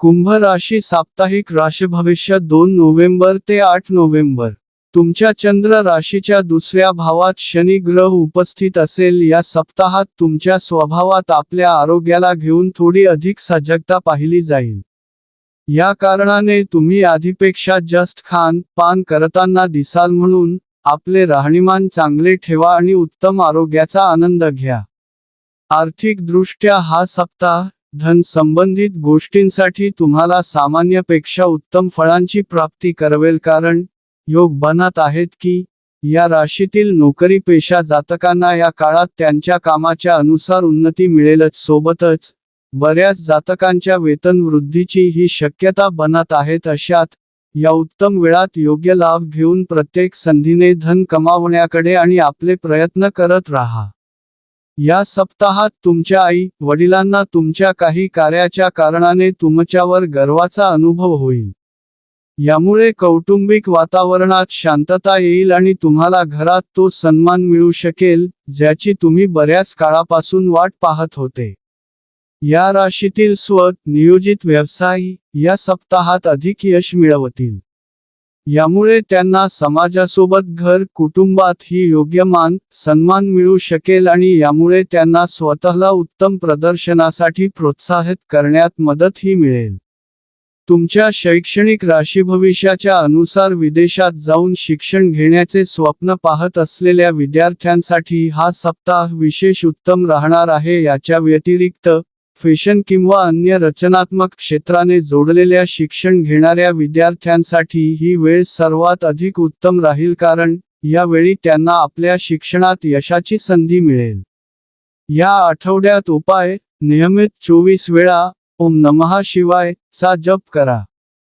कुंभ राशी साप्ताहिक राशी भविष्य 2 नोव्हेंबर ते 8 नोव्हेंबर. तुमच्या चंद्र राशीच्या दुसऱ्या भावात शनी ग्रह उपस्थित असेल. या सप्ताहात तुमच्या स्वभावात आपल्या आरोग्याला घेऊन थोडी अधिक सजगता पाहिली जाईल. या कारणाने तुम्ही आधीपेक्षा जास्त खान पान करताना दिसाल, म्हणून आपले राहणीमान चांगले ठेवा आणि उत्तम आरोग्याचा आनंद घ्या. आर्थिकदृष्ट्या हा सप्ताह धन संबंधित गोष्टींसाठी तुम्हाला सामान्यपेक्षा उत्तम फळांची प्राप्ती करवेल, कारण योग बनत आहेत की या राशीतील नोकरी पेशा जातकांना या काळात त्यांच्या कामाच्या अनुसार उन्नती मिळेलच. सोबतच बऱ्याच जातकांच्या वेतन वृद्धीची ही शक्यता बनत आहेत. अशात या उत्तम वेळात योग्य लाभ घेऊन प्रत्येक संधीने धन कमावण्याकडे आणि आपले प्रयत्न करत राहा. या सप्ताहात तुमच्या आई वडिलांना तुमच्या काही कार्याच्या कारणाने तुमच्यावर गर्वाचा अनुभव होईल. यामुळे कौटुंबिक वातावरणात शांतता येईल आणि तुम्हाला घरात तो सन्मान मिळू शकेल, ज्याची तुम्ही बऱ्याच काळापासून वाट पाहत होते. या राशीतील स्व-नियोजित व्यवसायी या सप्ताहात अधिक यश मिळवतील. यामुळे त्यांना समाजासोबत घर कुटुंबातही योग्य मान सन्मान मिळू शकेल आणि यामुळे त्यांना स्वतःला उत्तम प्रदर्शनासाठी प्रोत्साहित करण्यात मदतही मिळेल. तुमच्या शैक्षणिक राशी भविष्याच्या अनुसार विदेशात जाऊन शिक्षण घेण्याचे स्वप्न पाहत असलेल्या विद्यार्थ्यांसाठी हा सप्ताह विशेष उत्तम राहणार आहे. याच्या व्यतिरिक्त फॅशन किंवा अन्य रचनात्मक क्षेत्राने जोडलेल्या शिक्षण घेणाऱ्या विद्यार्थ्यांसाठी ही वेळ सर्वात अधिक उत्तम राहील, कारण यावेळी त्यांना आपल्या शिक्षणात यशाची संधी मिळेल. या आठवड्यात उपाय: नियमित 24 वेळा ओम नमः शिवाय चा जप करा.